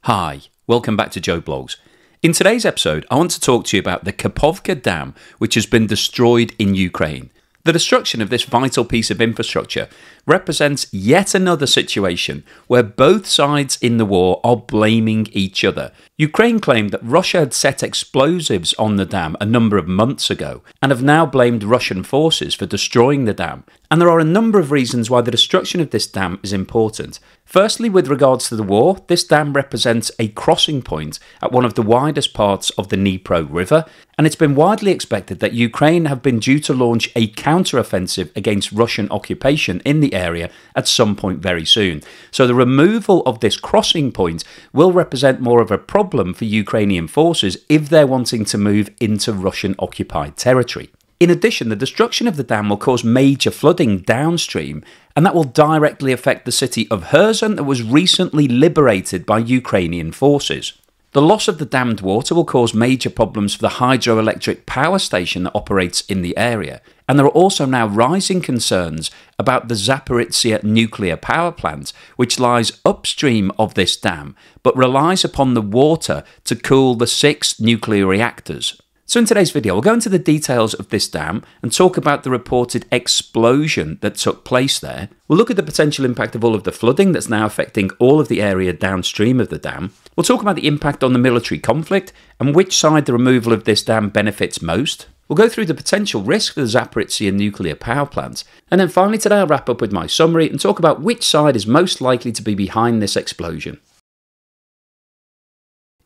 Hi, welcome back to Joe Blogs. In today's episode, I want to talk to you about the Kakhovka Dam, which has been destroyed in Ukraine. The destruction of this vital piece of infrastructure represents yet another situation where both sides in the war are blaming each other. Ukraine claimed that Russia had set explosives on the dam a number of months ago and have now blamed Russian forces for destroying the dam. And there are a number of reasons why the destruction of this dam is important. Firstly, with regards to the war, this dam represents a crossing point at one of the widest parts of the Dnipro River, and it's been widely expected that Ukraine have been due to launch a counter-offensive against Russian occupation in the area at some point very soon. So the removal of this crossing point will represent more of a problem for Ukrainian forces if they're wanting to move into Russian-occupied territory. In addition, the destruction of the dam will cause major flooding downstream, and that will directly affect the city of Kherson that was recently liberated by Ukrainian forces. The loss of the dammed water will cause major problems for the hydroelectric power station that operates in the area, and there are also now rising concerns about the Zaporizhzhia nuclear power plant, which lies upstream of this dam, but relies upon the water to cool the 6 nuclear reactors. So in today's video, we'll go into the details of this dam and talk about the reported explosion that took place there. We'll look at the potential impact of all of the flooding that's now affecting all of the area downstream of the dam. We'll talk about the impact on the military conflict and which side the removal of this dam benefits most. We'll go through the potential risk for the Zaporizhzhia nuclear power plant. And then finally today I'll wrap up with my summary and talk about which side is most likely to be behind this explosion.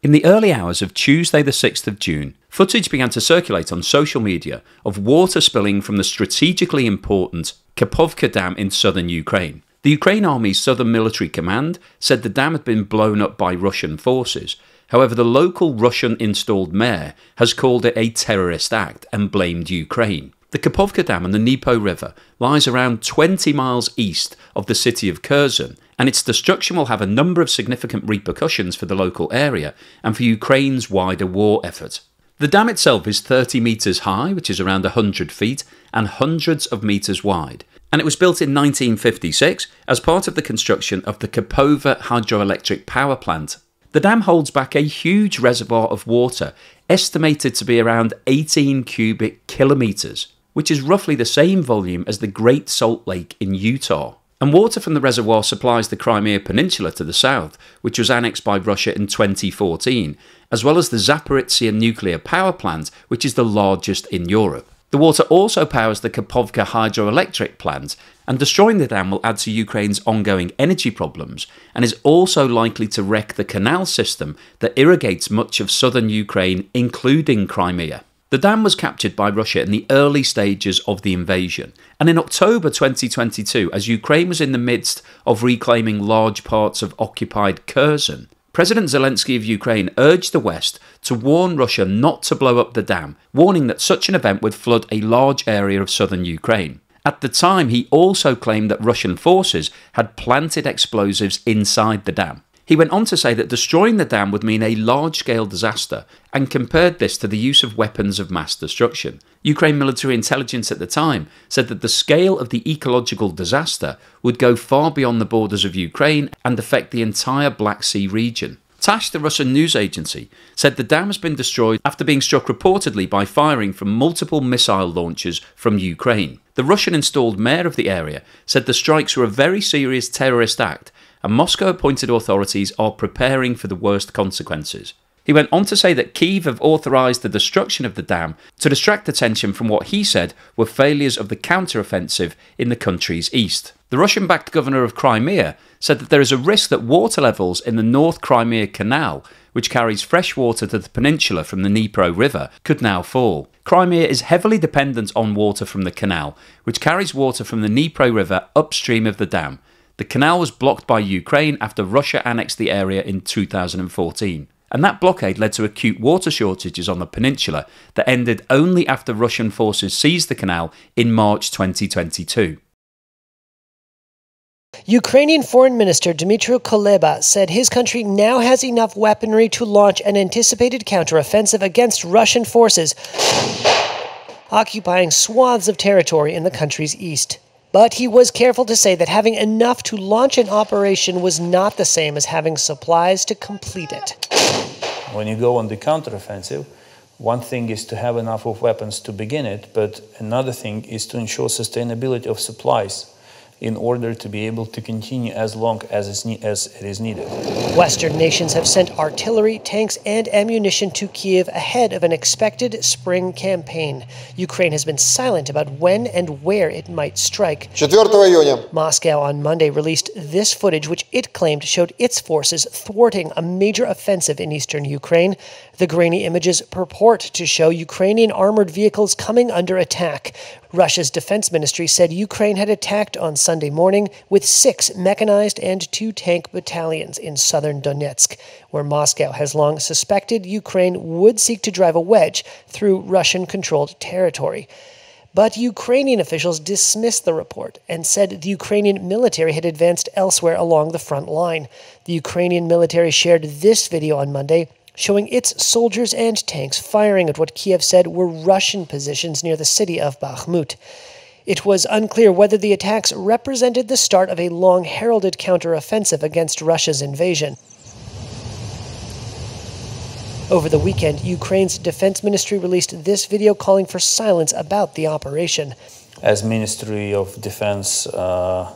In the early hours of Tuesday the 6th of June, footage began to circulate on social media of water spilling from the strategically important Kakhovka Dam in southern Ukraine. The Ukraine Army's Southern Military Command said the dam had been blown up by Russian forces. However, the local Russian-installed mayor has called it a terrorist act and blamed Ukraine. The Kakhovka Dam on the Dnipro River lies around 20 miles east of the city of Kherson, and its destruction will have a number of significant repercussions for the local area and for Ukraine's wider war effort. The dam itself is 30 metres high, which is around 100 feet, and hundreds of metres wide. And it was built in 1956 as part of the construction of the Kakhovka hydroelectric power plant. The dam holds back a huge reservoir of water, estimated to be around 18 cubic kilometres, which is roughly the same volume as the Great Salt Lake in Utah. And water from the reservoir supplies the Crimea Peninsula to the south, which was annexed by Russia in 2014, as well as the Zaporizhzhia nuclear power plant, which is the largest in Europe. The water also powers the Kakhovka hydroelectric plant, and destroying the dam will add to Ukraine's ongoing energy problems, and is also likely to wreck the canal system that irrigates much of southern Ukraine, including Crimea. The dam was captured by Russia in the early stages of the invasion, and in October 2022, as Ukraine was in the midst of reclaiming large parts of occupied Kherson, President Zelensky of Ukraine urged the West to warn Russia not to blow up the dam, warning that such an event would flood a large area of southern Ukraine. At the time, he also claimed that Russian forces had planted explosives inside the dam. He went on to say that destroying the dam would mean a large-scale disaster and compared this to the use of weapons of mass destruction. Ukraine military intelligence at the time said that the scale of the ecological disaster would go far beyond the borders of Ukraine and affect the entire Black Sea region. TASS, the Russian news agency, said the dam has been destroyed after being struck reportedly by firing from multiple missile launchers from Ukraine. The Russian-installed mayor of the area said the strikes were a very serious terrorist act, and Moscow-appointed authorities are preparing for the worst consequences. He went on to say that Kyiv have authorised the destruction of the dam to distract attention from what he said were failures of the counter-offensive in the country's east. The Russian-backed governor of Crimea said that there is a risk that water levels in the North Crimea Canal, which carries fresh water to the peninsula from the Dnipro River, could now fall. Crimea is heavily dependent on water from the canal, which carries water from the Dnipro River upstream of the dam. The canal was blocked by Ukraine after Russia annexed the area in 2014. And that blockade led to acute water shortages on the peninsula that ended only after Russian forces seized the canal in March 2022. Ukrainian Foreign Minister Dmytro Kuleba said his country now has enough weaponry to launch an anticipated counteroffensive against Russian forces occupying swaths of territory in the country's east. But he was careful to say that having enough to launch an operation was not the same as having supplies to complete it. When you go on the counteroffensive, one thing is to have enough of weapons to begin it, but another thing is to ensure sustainability of supplies in order to be able to continue as long as it is needed. Western nations have sent artillery, tanks, and ammunition to Kyiv ahead of an expected spring campaign. Ukraine has been silent about when and where it might strike. 4 июня. Moscow on Monday released this footage, which it claimed showed its forces thwarting a major offensive in eastern Ukraine. The grainy images purport to show Ukrainian armored vehicles coming under attack. Russia's defense ministry said Ukraine had attacked on Sunday morning with 6 mechanized and 2 tank battalions in southern Donetsk, where Moscow has long suspected Ukraine would seek to drive a wedge through Russian-controlled territory. But Ukrainian officials dismissed the report and said the Ukrainian military had advanced elsewhere along the front line. The Ukrainian military shared this video on Monday, showing its soldiers and tanks firing at what Kiev said were Russian positions near the city of Bakhmut. It was unclear whether the attacks represented the start of a long-heralded counteroffensive against Russia's invasion. Over the weekend, Ukraine's defense ministry released this video calling for silence about the operation. As Ministry of Defense, I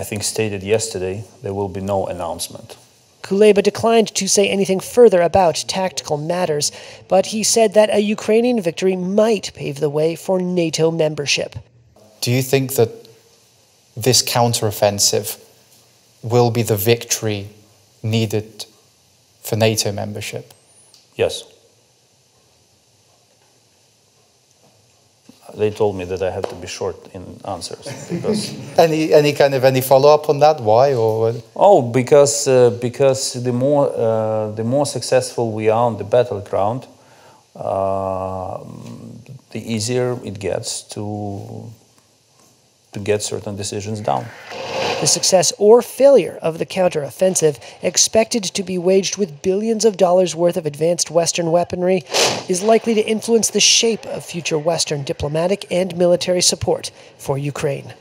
think, stated yesterday, there will be no announcement. Kuleba declined to say anything further about tactical matters, but he said that a Ukrainian victory might pave the way for NATO membership. Do you think that this counteroffensive will be the victory needed for NATO membership? Yes. They told me that I have to be short in answers because any follow-up on that? Why or? Oh, because the more successful we are on the battleground, the easier it gets to get certain decisions down. The success or failure of the counteroffensive, expected to be waged with billions of dollars worth of advanced Western weaponry, is likely to influence the shape of future Western diplomatic and military support for Ukraine.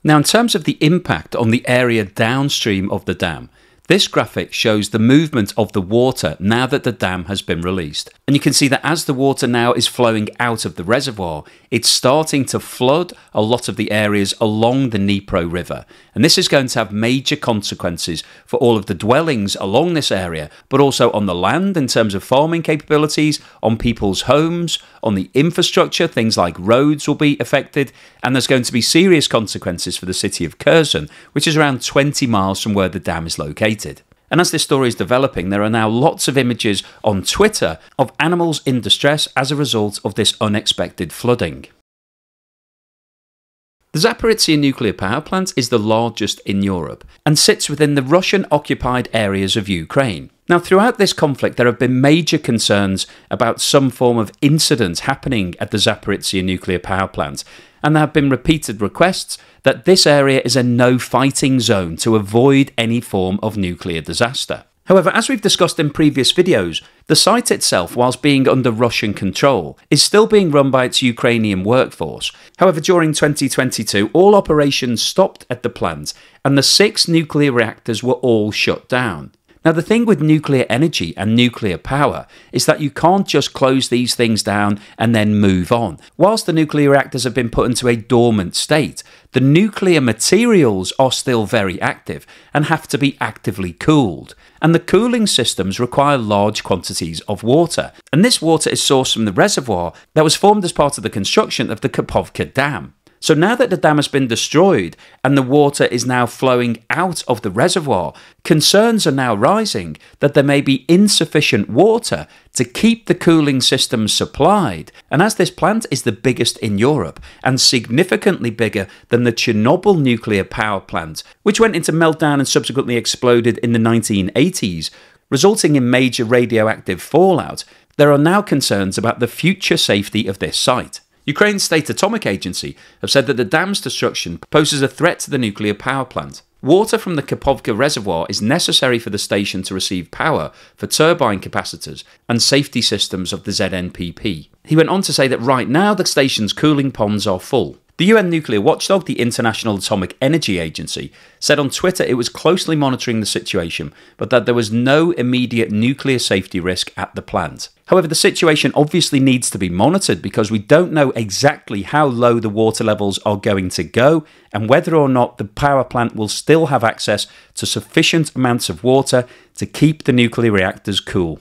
Now, in terms of the impact on the area downstream of the dam, this graphic shows the movement of the water now that the dam has been released. And you can see that as the water now is flowing out of the reservoir, it's starting to flood a lot of the areas along the Dnipro River. And this is going to have major consequences for all of the dwellings along this area, but also on the land in terms of farming capabilities, on people's homes, on the infrastructure. Things like roads will be affected. And there's going to be serious consequences for the city of Kherson, which is around 20 miles from where the dam is located. And as this story is developing, there are now lots of images on Twitter of animals in distress as a result of this unexpected flooding. The Zaporizhzhia nuclear power plant is the largest in Europe and sits within the Russian-occupied areas of Ukraine. Now, throughout this conflict, there have been major concerns about some form of incident happening at the Zaporizhzhia nuclear power plant, and there have been repeated requests that this area is a no-fighting zone to avoid any form of nuclear disaster. However, as we've discussed in previous videos, the site itself, whilst being under Russian control, is still being run by its Ukrainian workforce. However, during 2022, all operations stopped at the plant and the 6 nuclear reactors were all shut down. Now, the thing with nuclear energy and nuclear power is that you can't just close these things down and then move on. Whilst the nuclear reactors have been put into a dormant state, the nuclear materials are still very active and have to be actively cooled. And the cooling systems require large quantities of water. And this water is sourced from the reservoir that was formed as part of the construction of the KAKHOVKA dam. So now that the dam has been destroyed and the water is now flowing out of the reservoir, concerns are now rising that there may be insufficient water to keep the cooling systems supplied. And as this plant is the biggest in Europe and significantly bigger than the Chernobyl nuclear power plant, which went into meltdown and subsequently exploded in the 1980s, resulting in major radioactive fallout, there are now concerns about the future safety of this site. Ukraine's State Atomic Agency have said that the dam's destruction poses a threat to the nuclear power plant. Water from the Kakhovka reservoir is necessary for the station to receive power for turbine capacitors and safety systems of the ZNPP. He went on to say that right now the station's cooling ponds are full. The UN nuclear watchdog, the International Atomic Energy Agency, said on Twitter it was closely monitoring the situation, but that there was no immediate nuclear safety risk at the plant. However, the situation obviously needs to be monitored because we don't know exactly how low the water levels are going to go and whether or not the power plant will still have access to sufficient amounts of water to keep the nuclear reactors cool.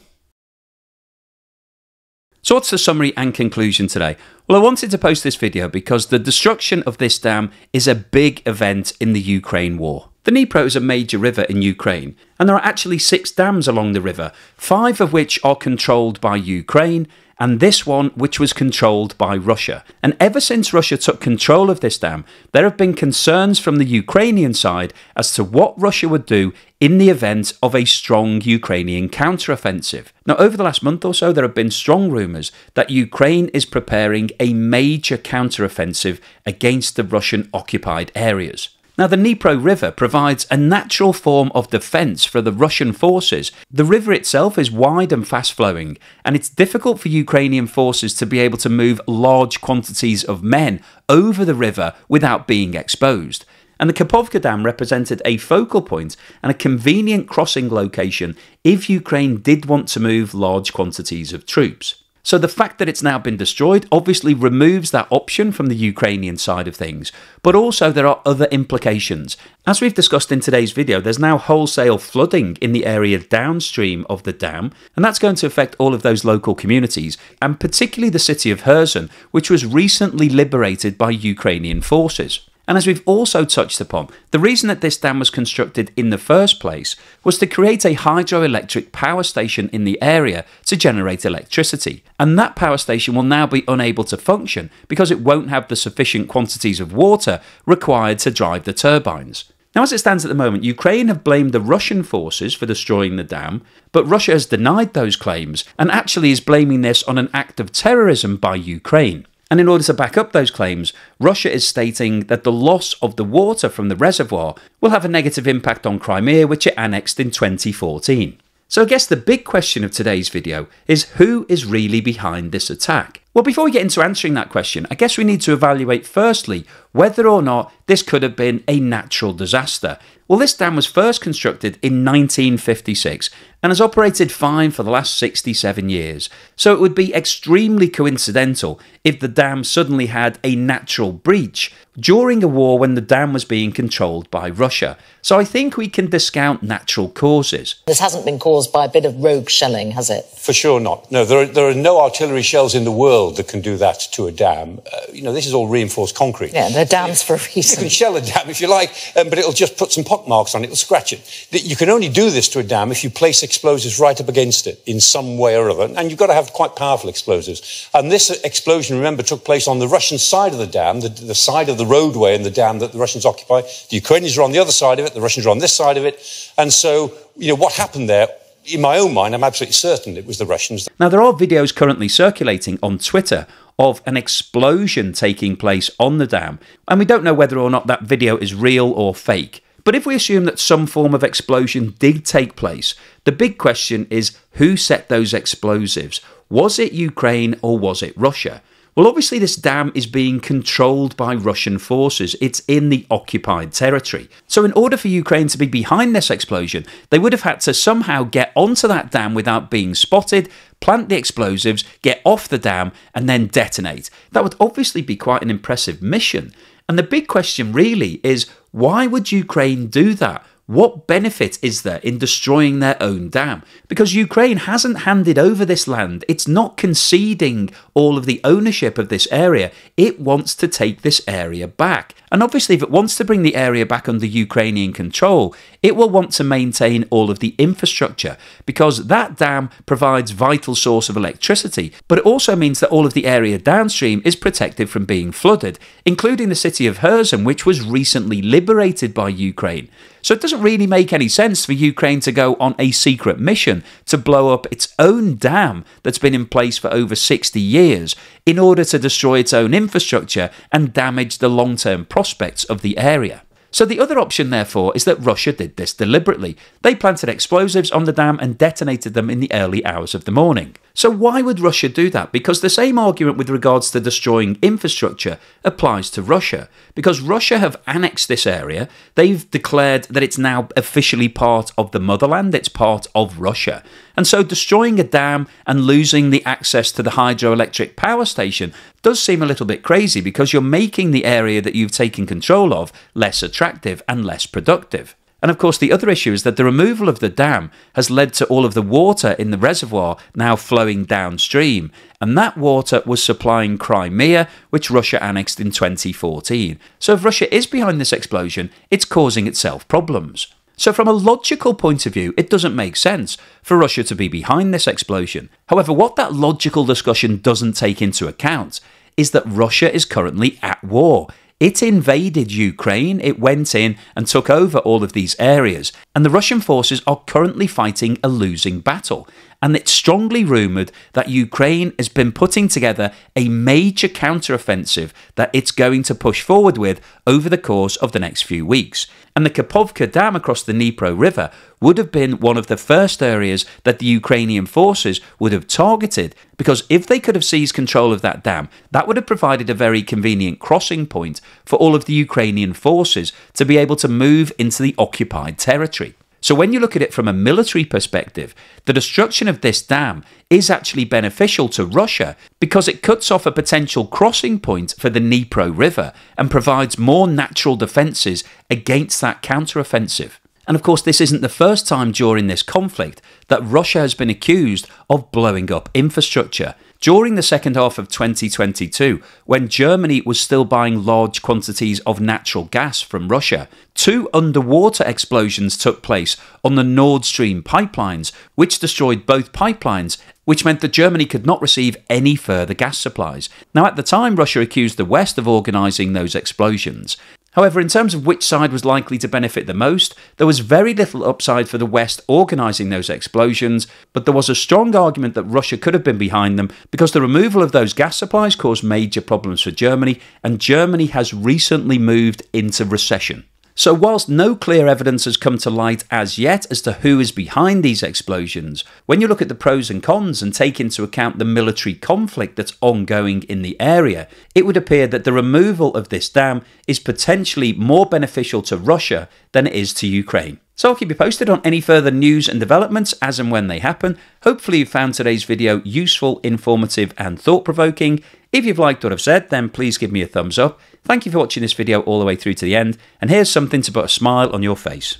So what's the summary and conclusion today? Well, I wanted to post this video because the destruction of this dam is a big event in the Ukraine war. The Dnipro is a major river in Ukraine, and there are actually 6 dams along the river, 5 of which are controlled by Ukraine, and this one which was controlled by Russia. And ever since Russia took control of this dam, there have been concerns from the Ukrainian side as to what Russia would do in the event of a strong Ukrainian counteroffensive. Now, over the last month or so, there have been strong rumours that Ukraine is preparing a major counteroffensive against the Russian-occupied areas. Now, the Dnipro River provides a natural form of defence for the Russian forces. The river itself is wide and fast-flowing, and it's difficult for Ukrainian forces to be able to move large quantities of men over the river without being exposed. And the Kakhovka Dam represented a focal point and a convenient crossing location if Ukraine did want to move large quantities of troops. So the fact that it's now been destroyed obviously removes that option from the Ukrainian side of things, but also there are other implications. As we've discussed in today's video, there's now wholesale flooding in the area downstream of the dam, and that's going to affect all of those local communities, and particularly the city of Kherson, which was recently liberated by Ukrainian forces. And as we've also touched upon, the reason that this dam was constructed in the first place was to create a hydroelectric power station in the area to generate electricity. And that power station will now be unable to function because it won't have the sufficient quantities of water required to drive the turbines. Now, as it stands at the moment, Ukraine have blamed the Russian forces for destroying the dam, but Russia has denied those claims and actually is blaming this on an act of terrorism by Ukraine. And in order to back up those claims, Russia is stating that the loss of the water from the reservoir will have a negative impact on Crimea, which it annexed in 2014. So I guess the big question of today's video is who is really behind this attack? Well, before we get into answering that question, I guess we need to evaluate firstly whether or not this could have been a natural disaster. Well, this dam was first constructed in 1956 and has operated fine for the last 67 years. So it would be extremely coincidental if the dam suddenly had a natural breach during a war when the dam was being controlled by Russia. So I think we can discount natural causes. This hasn't been caused by a bit of rogue shelling, has it? For sure not. No, there are no artillery shells in the world that can do that to a dam. This is all reinforced concrete. Yeah, they're dams for a reason. You can shell a dam if you like, but it'll just put some pock marks on it, it'll scratch it. You can only do this to a dam if you place explosives right up against it in some way or other, and you've got to have quite powerful explosives. And this explosion, remember, took place on the Russian side of the dam, the side of the roadway in the dam that the Russians occupy. The Ukrainians are on the other side of it, the Russians are on this side of it, and so, what happened there, in my own mind, I'm absolutely certain it was the Russians. Now, there are videos currently circulating on Twitter of an explosion taking place on the dam, and we don't know whether or not that video is real or fake. But if we assume that some form of explosion did take place, the big question is who set those explosives? Was it Ukraine or was it Russia? Well, obviously this dam is being controlled by Russian forces. It's in the occupied territory. So in order for Ukraine to be behind this explosion, they would have had to somehow get onto that dam without being spotted, plant the explosives, get off the dam, and then detonate. That would obviously be quite an impressive mission. And the big question really is, why would Ukraine do that? What benefit is there in destroying their own dam? Because Ukraine hasn't handed over this land. It's not conceding all of the ownership of this area. It wants to take this area back. And obviously, if it wants to bring the area back under Ukrainian control, it will want to maintain all of the infrastructure because that dam provides vital source of electricity. But it also means that all of the area downstream is protected from being flooded, including the city of Kherson, which was recently liberated by Ukraine. So it doesn't really make any sense for Ukraine to go on a secret mission to blow up its own dam that's been in place for over 60 years in order to destroy its own infrastructure and damage the long-term prospects of the area. So the other option, therefore, is that Russia did this deliberately. They planted explosives on the dam and detonated them in the early hours of the morning. So why would Russia do that? Because the same argument with regards to destroying infrastructure applies to Russia. Because Russia have annexed this area, they've declared that it's now officially part of the motherland, it's part of Russia. And so destroying a dam and losing the access to the hydroelectric power station does seem a little bit crazy, because you're making the area that you've taken control of less attractive and less productive. And of course, the other issue is that the removal of the dam has led to all of the water in the reservoir now flowing downstream. And that water was supplying Crimea, which Russia annexed in 2014. So if Russia is behind this explosion, it's causing itself problems. So from a logical point of view, it doesn't make sense for Russia to be behind this explosion. However, what that logical discussion doesn't take into account is that Russia is currently at war. It invaded Ukraine, it went in and took over all of these areas, and the Russian forces are currently fighting a losing battle. And it's strongly rumoured that Ukraine has been putting together a major counter-offensive that it's going to push forward with over the course of the next few weeks. And the KAKHOVKA Dam across the Dnipro River would have been one of the first areas that the Ukrainian forces would have targeted, because if they could have seized control of that dam, that would have provided a very convenient crossing point for all of the Ukrainian forces to be able to move into the occupied territory. So when you look at it from a military perspective, the destruction of this dam is actually beneficial to Russia, because it cuts off a potential crossing point for the Dnipro River and provides more natural defences against that counter-offensive. And of course, this isn't the first time during this conflict that Russia has been accused of blowing up infrastructure. During the second half of 2022, when Germany was still buying large quantities of natural gas from Russia, 2 underwater explosions took place on the Nord Stream pipelines, which destroyed both pipelines, which meant that Germany could not receive any further gas supplies. Now, at the time, Russia accused the West of organising those explosions. However, in terms of which side was likely to benefit the most, there was very little upside for the West organising those explosions, but there was a strong argument that Russia could have been behind them, because the removal of those gas supplies caused major problems for Germany, and Germany has recently moved into recession. So whilst no clear evidence has come to light as yet as to who is behind these explosions, when you look at the pros and cons and take into account the military conflict that's ongoing in the area, it would appear that the removal of this dam is potentially more beneficial to Russia than it is to Ukraine. So I'll keep you posted on any further news and developments as and when they happen. Hopefully you found today's video useful, informative and thought-provoking. If you've liked what I've said, then please give me a thumbs up. Thank you for watching this video all the way through to the end, and here's something to put a smile on your face.